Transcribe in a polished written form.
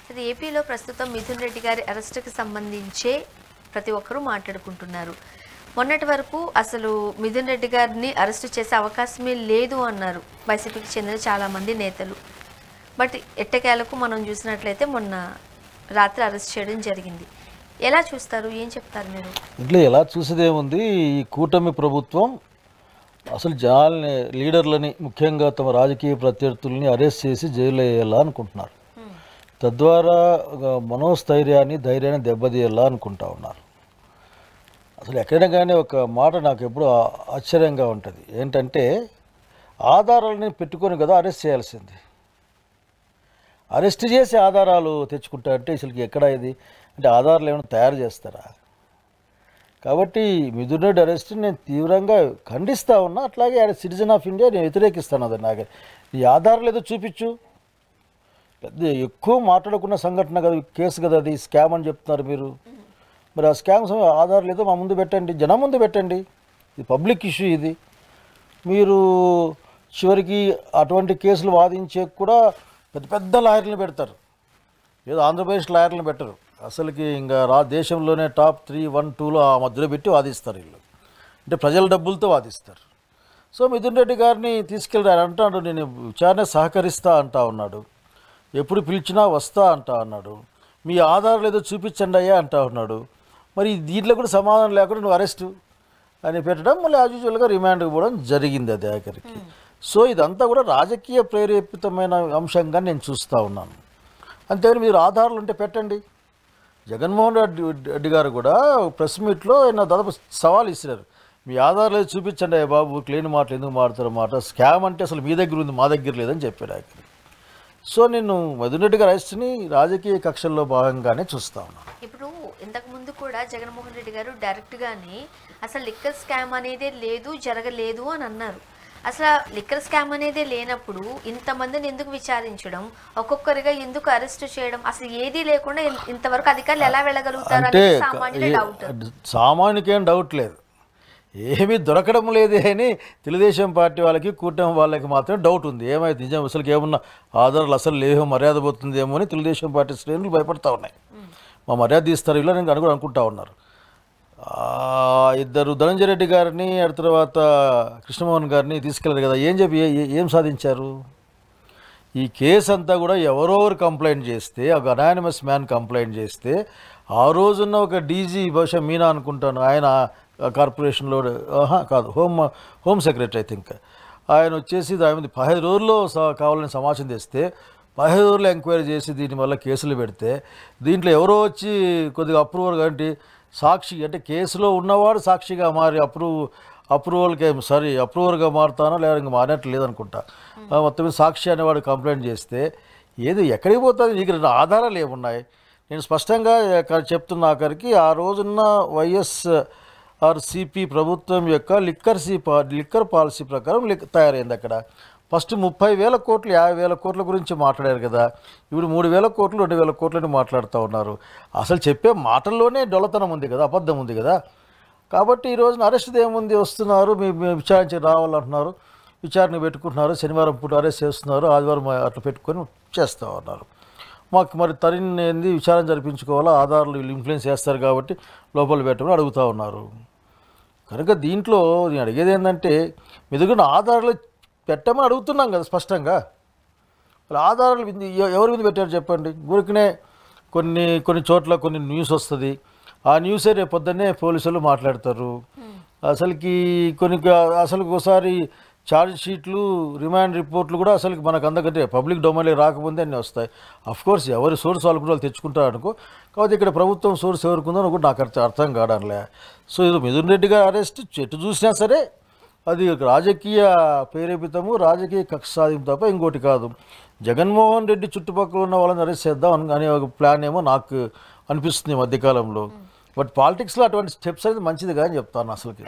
సరే ఏపీలో ప్రస్తుతం మిథున్ రెడ్డి గారి అరెస్టుకి సంబంధించే ప్రతి ఒక్కరూ మాట్లాడుకుంటున్నారు. మొన్నటి వరకు అసలు మిథున్ రెడ్డి గారిని అరెస్టు చేసే అవకాశమే లేదు అన్నారు వైసీపీకి చెందిన చాలామంది నేతలు. బట్ ఎట్టకేలకు మనం చూసినట్లయితే మొన్న రాత్రి అరెస్ట్ చేయడం జరిగింది. ఎలా చూస్తారు, ఏం చెప్తారు మీరు? ఇంట్లో ఎలా చూసేదేముంది, ఈ కూటమి ప్రభుత్వం అసలు జనాల్ని, లీడర్లని, ముఖ్యంగా తమ రాజకీయ ప్రత్యర్థుల్ని అరెస్ట్ చేసి జైల్లో వేయాలా అనుకుంటున్నారు. తద్వారా మనోస్థైర్యాన్ని, ధైర్యాన్ని దెబ్బతీయాలా అనుకుంటా ఉన్నారు. అసలు ఎక్కడైనా కానీ ఒక మాట నాకు ఎప్పుడు ఆశ్చర్యంగా ఉంటుంది. ఏంటంటే ఆధారాలని పెట్టుకొని కదా అరెస్ట్ చేయాల్సింది. అరెస్ట్ చేసి ఆధారాలు తెచ్చుకుంటారంటే అసలుకి ఎక్కడ ఇది అంటే ఆధారాలు ఏమైనా తయారు చేస్తారా? కాబట్టి మిథున్ రెడ్డి అరెస్ట్ నేను తీవ్రంగా ఖండిస్తూ ఉన్నా. అట్లాగే ఆయన సిటిజన్ ఆఫ్ ఇండియా నేను వ్యతిరేకిస్తాను. అది నాకు ఈ ఆధారాలు ఏదో చూపించు. పెద్ద ఎక్కువ మాట్లాడుకున్న సంఘటన కదా, కేసు కదా, అది స్కామ్ అని చెప్తున్నారు మీరు. మరి ఆ స్కామ్ ఆధారాలు ఏదో మా ముందు పెట్టండి, జనం ముందు పెట్టండి. ఇది పబ్లిక్ ఇష్యూ. ఇది మీరు చివరికి అటువంటి కేసులు వాదించే కూడా పెద్ద పెద్ద లాయర్లను పెడతారు. ఏదో ఆంధ్రప్రదేశ్ లాయర్లను పెట్టరు. అసలుకి ఇంకా దేశంలోనే టాప్ 3, 1, 2లో ఆ మధ్యలో పెట్టి వాదిస్తారు వీళ్ళు. అంటే ప్రజల డబ్బులతో వాదిస్తారు. సో మిథున్ రెడ్డి గారిని తీసుకెళ్ళి అంటాడు, నేను విచారణ సహకరిస్తా అంటా ఉన్నాడు. ఎప్పుడు పిలిచినా వస్తా అంటా అన్నాడు. మీ ఆధారాలు ఏదో చూపించండి అయ్యా అంటా ఉన్నాడు. మరి దీంట్లో కూడా సమాధానం లేకుండా నువ్వు అరెస్టు అని పెట్టడం, మళ్ళీ యాజ్ యూజువల్గా రిమాండ్కి పోవడం జరిగింది అది ఆఖరికి. సో ఇదంతా కూడా రాజకీయ ప్రేరేపితమైన అంశంగా నేను చూస్తూ ఉన్నాను. అంతేగాని మీరు ఆధారాలు ఉంటే పెట్టండి. జగన్మోహన్ రెడ్డి గారు కూడా ప్రెస్ మీట్లో ఆయన దాదాపు సవాల్ ఇస్తున్నారు. మీ ఆధారాలు చూపించండి అయ్యా బాబు, లేని మాటలు ఎందుకు మారుతారు మాట, స్కామ్ అంటే అసలు మీ దగ్గర ఉంది, మా దగ్గర లేదని చెప్పాడు ఆఖరికి. సో నేను మిథున్ రెడ్డి గారి అరెస్ట్ని రాజకీయ కక్షల్లో భాగంగానే చూస్తా ఉన్నాను. ఇప్పుడు ఇంతకు ముందు కూడా జగన్మోహన్ రెడ్డి గారు డైరెక్ట్గానే అసలు లిక్కర్ స్కామ్ అనేదే లేదు, జరగలేదు అని అన్నారు. అసలు లిక్కర్ స్కామ్ అనేది లేనప్పుడు ఇంతమందిని ఎందుకు విచారించడం, ఒక్కొక్కరిగా ఎందుకు అరెస్ట్ చేయడం, అసలు ఏదీ లేకుండా ఇంతవరకు అధికారులు ఎలా వెళ్ళగలుగుతారు అంటే అనేది సామాన్యుల డౌట్. సామాన్యుకేం డౌట్ లేదు, ఏమీ దొరకడం లేదే అని తెలుగుదేశం పార్టీ వాళ్ళకి, కూటమి వాళ్ళకి మాత్రం డౌట్ ఉంది. ఏమైతే నిజం అసలు ఏమన్నా ఆధారాలు అసలు లేవో, మర్యాద పోతుందేమో అని తెలుగుదేశం పార్టీ శ్రేణులు భయపడతా ఉన్నాయి. మా మర్యాద ఇస్తారు ఇలా నేను అనుకుంటా ఉన్నారు. ఇద్దరు ధనంజయ రెడ్డి గారిని, ఆ తర్వాత కృష్ణమోహన్ గారిని తీసుకెళ్ళారు కదా, ఏం చెప్పి ఏం సాధించారు? ఈ కేసు అంతా కూడా ఎవరెవరు కంప్లైంట్ చేస్తే, ఒక అనానిమస్ మ్యాన్ కంప్లైంట్ చేస్తే, ఆ రోజున్న ఒక డీజీ, బహుశా మీనా అనుకుంటాను, ఆయన కార్పొరేషన్లో కాదు, హోమ్ సెక్రటరీ ఐ థింక్, ఆయన వచ్చేసి దాని 15 రోజుల్లో కావాలని సమాచారం తెస్తే 15 రోజులు ఎంక్వైరీ చేసి దీనివల్ల కేసులు పెడితే, దీంట్లో ఎవరో వచ్చి కొద్దిగా అప్రూవర్ అంటే సాక్షి, అంటే కేసులో ఉన్నవాడు సాక్షిగా మారి అప్రూవర్గా మారుతానో లేదా ఇంకా మారినట్లు లేదనుకుంటా. మొత్తం సాక్షి అనేవాడు కంప్లైంట్ చేస్తే ఏది ఎక్కడికి పోతుంది? నీకు ఆధారాలు ఏమున్నాయి? నేను స్పష్టంగా చెప్తున్నా ఆఖరికి, ఆ రోజున్న వైఎస్ఆర్సీపీ ప్రభుత్వం యొక్క లిక్కర్ పాలసీ ప్రకారం తయారైంది. అక్కడ ఫస్ట్ 30,000 కోట్లు 50,000 కోట్ల గురించి మాట్లాడారు కదా, ఇప్పుడు 3,000 కోట్లు 2,000 కోట్లని మాట్లాడుతూ ఉన్నారు. అసలు చెప్పే మాటల్లోనే డొల్లతనం ఉంది కదా, అబద్ధం ఉంది కదా. కాబట్టి ఈ రోజున అరెస్ట్ ఏముంది, వస్తున్నారు, మీ విచారించి రావాలంటున్నారు, విచారణ పెట్టుకుంటున్నారు, శనివారం పూట అరెస్ట్ చేస్తున్నారు, ఆదివారం అట్లా పెట్టుకొని చేస్తూ ఉన్నారు. మాకు మరి తరిని విచారణ జరిపించుకోవాలా, ఆధారాలు వీళ్ళు ఇన్ఫ్లుయెన్స్ చేస్తారు కాబట్టి లోపల పెట్టమని అడుగుతూ ఉన్నారు. కనుక దీంట్లో నేను అడిగేది ఏంటంటే, మీ దగ్గర ఆధారాలు పెట్టమని అడుగుతున్నాం కదా స్పష్టంగా. ఆధారాలు ఎవరి మీద పెట్టారు చెప్పండి? ఊరికనే కొన్ని చోట్ల కొన్ని న్యూస్ వస్తుంది, ఆ న్యూసే రేపు పొద్దున్నే పోలీసులు మాట్లాడతారు. అసలు ఒకసారి ఛార్జ్ షీట్లు, రిమాండ్ రిపోర్ట్లు కూడా అసలు మనకు అందకంటే పబ్లిక్ డొమైన్లో రాకముందే అన్నీ వస్తాయి. అఫ్కోర్స్ ఎవరి సోర్స్ వాళ్ళు కూడా వాళ్ళు తెచ్చుకుంటారు అనుకో. కాబట్టి ఇక్కడ ప్రభుత్వం సోర్స్ ఎవరికుందో కూడా నాకు అర్థం కావడంలే. సో ఇది మిథున్ రెడ్డి గారి అరెస్ట్ ఎటు చూసినా సరే అది రాజకీయ ప్రేరేపితము, రాజకీయ కక్ష సాధింపు తప్ప ఇంకోటి కాదు. జగన్మోహన్ రెడ్డి చుట్టుపక్కల ఉన్న వాళ్ళని అరెస్ట్ చేద్దాం అనే ఒక ప్లాన్ ఏమో నాకు అనిపిస్తుంది మధ్యకాలంలో. బట్ పాలిటిక్స్లో అటువంటి స్టెప్స్ అనేది మంచిది కానీ చెప్తాను అసలుకి.